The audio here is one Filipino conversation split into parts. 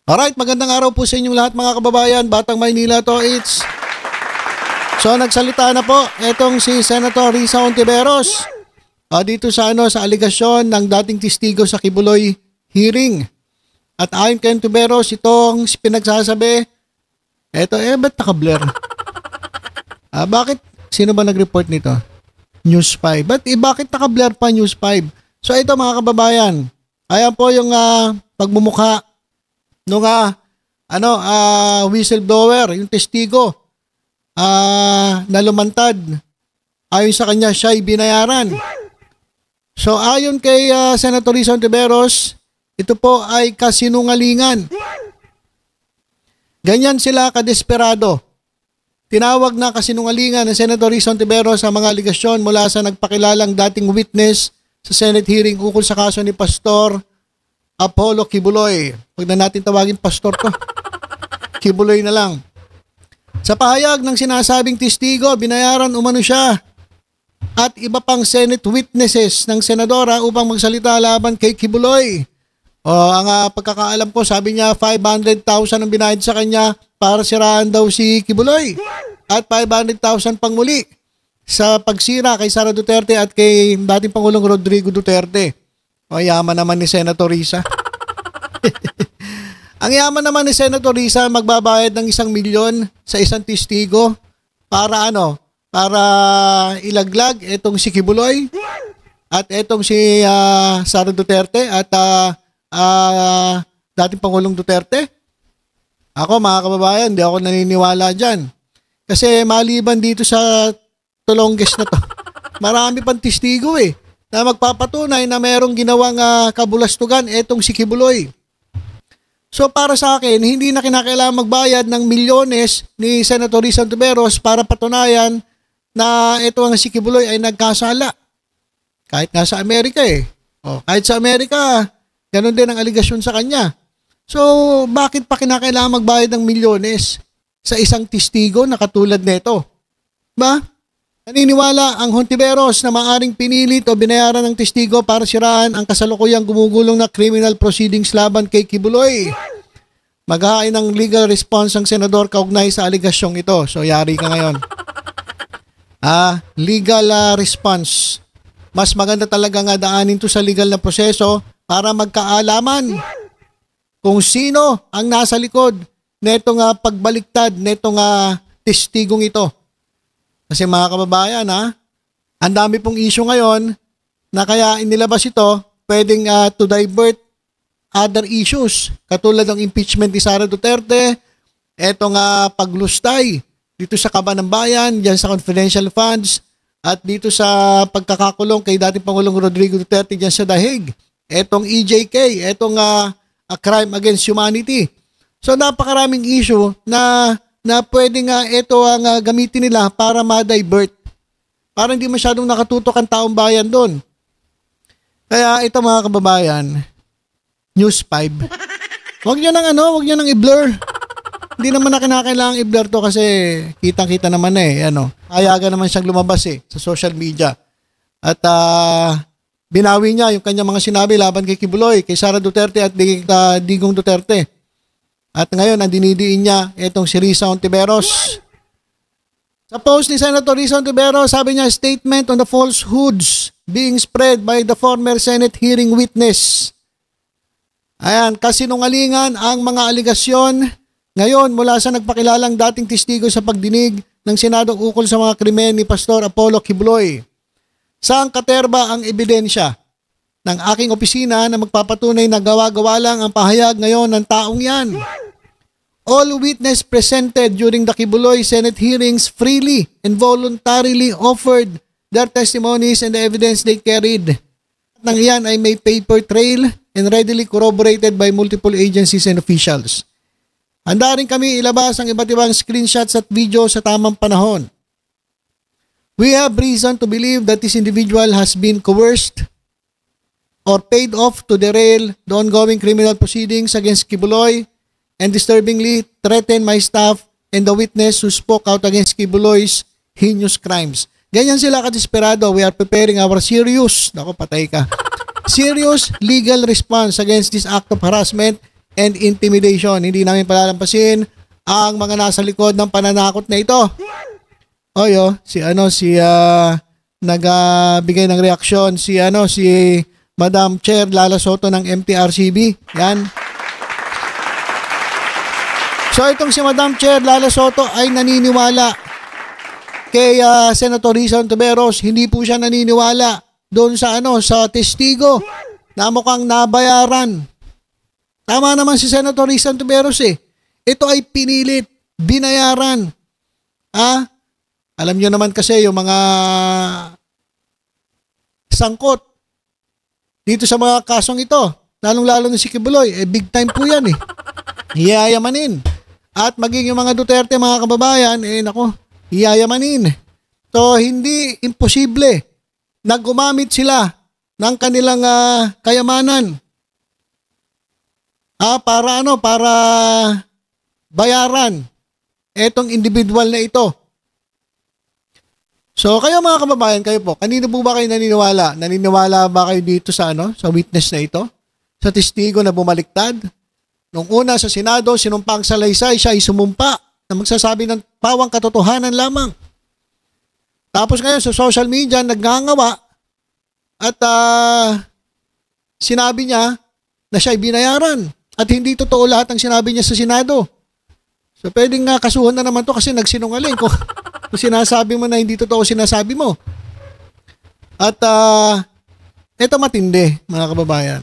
Alright, magandang araw po sa inyong lahat mga kababayan. Batang Maynila to, it's... So, nagsalita na po itong si Senator Risa Hontiveros dito sa aligasyon ng dating testigo sa Kibuloy hearing. At ayon kay Hontiveros, itong pinagsasabi, ba't naka-blur? Bakit? Sino ba nag-report nito? News 5. Bakit naka-blur pa News 5? So, ito mga kababayan, ayan po yung pagmumukha nung whistleblower, yung testigo na lumantad. Ayon sa kanya, siya'y binayaran. So ayon kay Senator Risa Hontiveros, ito po ay kasinungalingan. Ganyan sila kadesperado. Tinawag na kasinungalingan ng Senator Risa Hontiveros sa mga aligasyon mula sa nagpakilalang dating witness sa Senate hearing ukol sa kaso ni Pastor Apollo Kibuloy. Huwag na natin tawagin pastor to. Kibuloy na lang. Sa pahayag ng sinasabing testigo, binayaran umano siya at iba pang Senate witnesses ng senadora upang magsalita laban kay Kibuloy. Ang pagkakaalam ko, sabi niya 500,000 ang binayad sa kanya para siraan daw si Kibuloy at 500,000 pang muli sa pagsira kay Sara Duterte at kay dating Pangulong Rodrigo Duterte. Yaman naman ni Senator Risa. Ang yaman naman ni Senator Risa, magbabayad ng 1 milyon sa isang testigo para para ilaglag itong si Kibuloy at itong si Sara Duterte at dating Pangulong Duterte. Ako mga kababayan, di ako naniniwala dyan. Kasi maliban dito sa tulongges na to, marami pang testigo na magpapatunay na mayroong ginawang kabulastugan etong si Kibuloy. So para sa akin, hindi na kinakailangan magbayad ng milyones ni Senator Risa Hontiveros para patunayan na ito ang si Kibuloy ay nagkasala. Kahit nga sa Amerika kahit sa Amerika, ganun din ang aligasyon sa kanya. So bakit pa kinakailangan magbayad ng milyones sa isang testigo na katulad nito? Ba? Naniniwala ang Hontiveros na maaring pinilit o binayaran ng testigo para siraan ang kasalukuyang gumugulong na criminal proceedings laban kay Kibuloy. Maghahain ng legal response ang senador kaugnay sa aligasyong ito. So yari ka ngayon. Legal response. Mas maganda talaga nga daanin to sa legal na proseso para magkaalaman kung sino ang nasa likod netong pagbaliktad netong testigong ito. Kasi mga kababayan, ang dami pong issue ngayon na kaya inilabas ito, pwedeng to divert other issues. Katulad ng impeachment ni Sara Duterte, etong paglustay dito sa Kaban ng Bayan, dyan sa confidential funds, at dito sa pagkakakulong kay dating Pangulong Rodrigo Duterte dyan sa Dahig. Etong EJK, etong crime against humanity. So napakaraming issue na pwede nga ito ang gamitin nila para ma-divert. Para hindi masyadong nakatutok ang taong bayan doon. Kaya ito mga kababayan, News 5. Huwag nyo nang i-blur. Hindi naman na kinakailangang i-blur to kasi kitang-kita naman Hayagan naman siyang lumabas sa social media. At binawi niya yung kanyang mga sinabi laban kay Kibuloy, kay Sara Duterte at Digong Duterte. At ngayon, ang dinidiin niya, itong si Risa Hontiveros. Sa post ni Senator Risa Hontiveros, sabi niya, statement on the falsehoods being spread by the former Senate hearing witness. Ayan, kasinungalingan ang mga aligasyon ngayon mula sa nagpakilalang dating testigo sa pagdinig ng Senado ukol sa mga krimen ni Pastor Apollo Kibuloy. Saan katerba ang ebidensya ng aking opisina na magpapatunay na gawa-gawa lang ang pahayag ngayon ng taong yan? All witness presented during the Kibuloy Senate hearings freely and voluntarily offered their testimonies and the evidence they carried. Nang iyan ay may paper trail and readily corroborated by multiple agencies and officials. Handa rin kami ilabas ang iba't ibang screenshots at video sa tamang panahon. We have reason to believe that this individual has been coerced or paid off to derail the ongoing criminal proceedings against Kibuloy and disturbingly threaten my staff and the witness who spoke out against Kibuloy's heinous crimes. Ganyan sila kadesperado. We are preparing our serious legal response against this act of harassment and intimidation. Hindi namin palalampasin ang mga nasa likod ng pananakot na ito. Si nagbigay ng reaksyon si Madam Chair Lala Soto ng MTRCB. Yan. So itong si Madam Chair Lala Soto ay naniniwala kay Senator Risa Hontiveros. Hindi po siya naniniwala doon sa sa testigo na mukhang nabayaran. Tama naman si Senator Risa Hontiveros eh. Ito ay pinilit, binayaran. Alam niyo naman kasi yung mga sangkot dito sa mga kasong ito, lalong-lalo na si Kibuloy, big time po yan eh. Hiyayamanin. At maging yung mga Duterte, mga kababayan, hiyayamanin. So, hindi imposible na gumamit sila ng kanilang kayamanan. Para bayaran etong individual na ito. So, kayo mga kababayan, kayo po, kanino po ba kayo naniniwala? Naniniwala ba kayo dito sa sa witness na ito? Sa testigo na bumaliktad? Nung una sa Senado, sinumpang salaysay, siya ay sumumpa na magsasabi ng pawang katotohanan lamang. Tapos ngayon sa social media, nagngangawa at sinabi niya na siya ay binayaran at hindi totoo lahat ng sinabi niya sa Senado. So pwedeng kasuhan na naman to kasi nagsinungaling kung sinasabi mo na hindi totoo sinasabi mo. At ito matindi mga kababayan.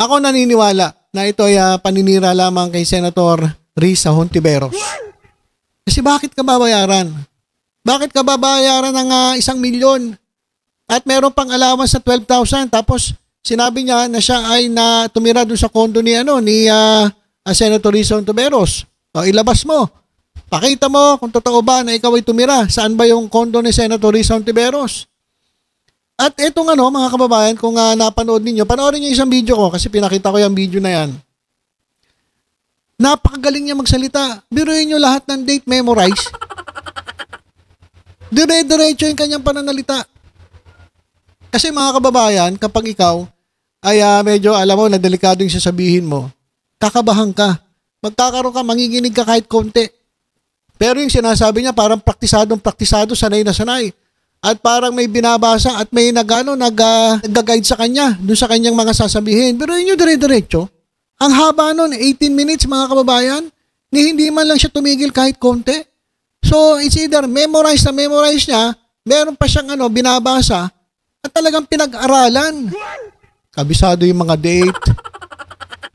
Ako naniniwala na ito ay paninira lamang kay Senator Risa Hontiveros. Kasi bakit ka babayaran? Bakit ka babayaran ng 1 milyon? At meron pang allowance sa 12,000 tapos sinabi niya na siya ay tumira doon sa condo ni Senator Risa Hontiveros. O ilabas mo. Pakita mo kung totoo ba na ikaw ay tumira. Saan ba yung condo ni Senator Risa Hontiveros? At etong mga kababayan, kung napanood ninyo, panoorin niyo isang video ko kasi pinakita ko yung video na yan. Napakagaling niya magsalita. Biruin niyo lahat ng date memorize. Dire-diretso yung kanyang pananalita. Kasi mga kababayan, kapag ikaw ay medyo alam mo na delikado yung sasabihin mo, kakabahan ka. Magkakaroon ka, manginginig ka kahit konti. Pero yung sinasabi niya parang praktisado, sanay na sanay. At parang may binabasa at may nag-guide sa kanya doon sa kanyang mga sasabihin. Pero yun yung dire-diretso. Ang haba nun, 18 minutes mga kababayan, hindi man lang siya tumigil kahit konti. So it's either memorize niya, meron pa siyang binabasa at talagang pinag-aralan. Kabisado yung mga date,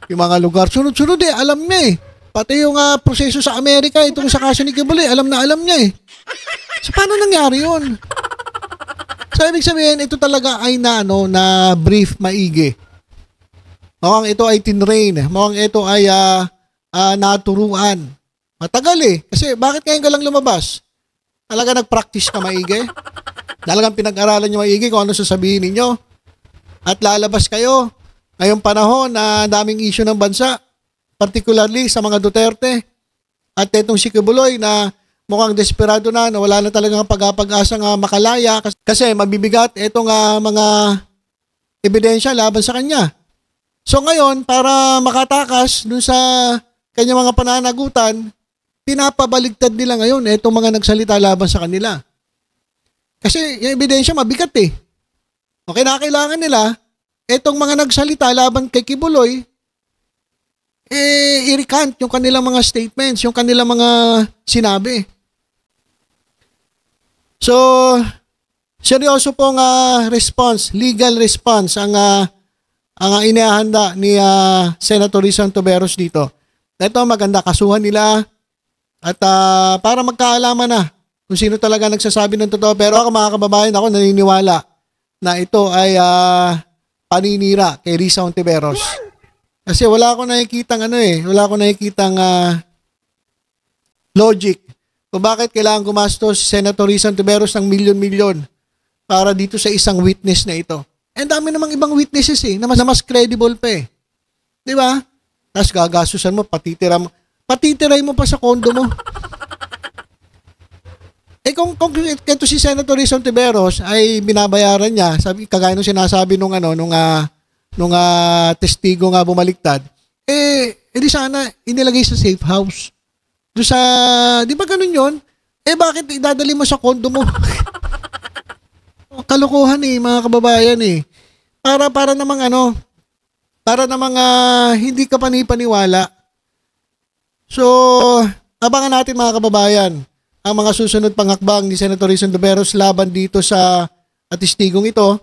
yung mga lugar. Sunod-sunod alam niya eh. Pati yung proseso sa Amerika, itong sa kaso ni Kibuloy, alam niya eh. So paano nangyari yun? So ibig sabihin, ito talaga ay na brief maigi. Mukhang ito ay tinrain. Mukhang ito ay naturuan. Matagal eh. Kasi bakit ngayon ka lang lumabas? Talaga nag-practice ka maigi? Talagang pinag-aralan nyo maigi kung ano sasabihin ninyo? At lalabas kayo ngayong panahon na daming issue ng bansa, particularly sa mga Duterte at itong si Kibuloy na mukhang desperado na wala na talagang pag-asang makalaya kasi mabibigat itong mga ebidensya laban sa kanya. So ngayon, para makatakas dun sa kanyang mga pananagutan, pinapabaligtad nila ngayon itong mga nagsalita laban sa kanila. Kasi yung ebidensya mabigat eh. Okay, kailangan nila itong mga nagsalita laban kay Kibuloy i-recant yung kanilang mga statements, yung kanilang mga sinabi. So, seryoso pong response, legal response ang inihahanda ni Senator Risa Hontiveros dito. Ito maganda, kasuhan nila at para magkaalaman na kung sino talaga nagsasabi ng totoo. Pero ako mga kababayan, ako naniniwala na ito ay paninira kay Risa Hontiveros. Kasi wala akong nakikitang logic kung bakit kailangan gumastos si Senator Risa Hontiveros ng milyon-milyon para dito sa isang witness na ito. And dami namang ibang witnesses na mas credible pa eh. Di ba? Tapos gagastusan mo, patitiray mo pa sa kondo mo. Kung ito si Senator Risa Hontiveros ay binabayaran niya, kagaya nung sinasabi nung testigo nga bumaliktad, di sana inilagay sa safe house. Doon sa, di ba ganun yun? Bakit idadali mo sa kondo mo? Kalokohan mga kababayan Para namang hindi ka panipaniwala. So, abangan natin mga kababayan ang mga susunod pang hakbang ni Senator Rizon Tiveros laban dito sa atistigong ito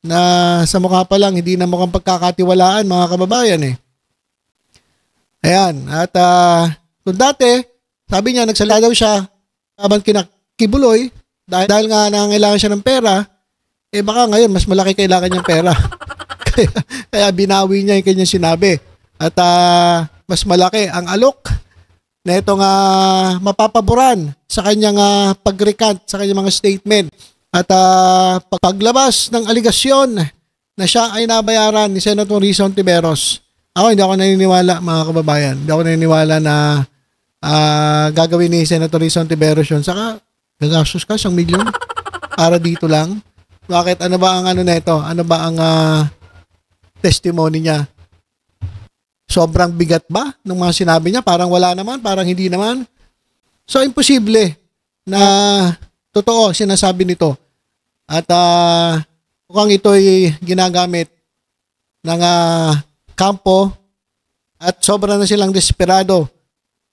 na sa mukha pa lang hindi na mukhang pagkakatiwalaan mga kababayan Ayan. At kung dati, sabi niya nagsalita daw siya laban kina Kibuloy dahil nga nangangailangan siya ng pera, baka ngayon mas malaki kailangan niyang pera. kaya binawi niya yung kanyang sinabi. At mas malaki ang alok na itong mapapaboran sa kanyang pag-recant sa kanyang mga statement. At paglabas ng aligasyon na siya ay nabayaran ni Senator Rizon Tiveros, hindi ako naniniwala mga kababayan. Hindi ako naniniwala na gagawin ni Senator Rizon Tiveros yun. Saka gagastos ka 1 milyon para dito lang. Bakit? Ano ba ang neto? Ano ba ang testimony niya? Sobrang bigat ba ng mga sinabi niya? Parang wala naman, parang hindi naman. So, imposible na totoo sinasabi nito. At mukhang ito'y ginagamit ng kampo at sobra na silang desperado.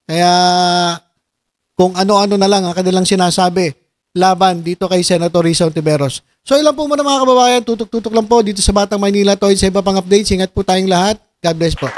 Kaya kung ano-ano na lang ang kanilang sinasabi laban dito kay Senator Rizon Tiveros. So ilan po muna mga kababayan, tutok-tutok lang po dito sa Batang Maynila to sa iba pang updates. Ingat po tayong lahat. God bless po.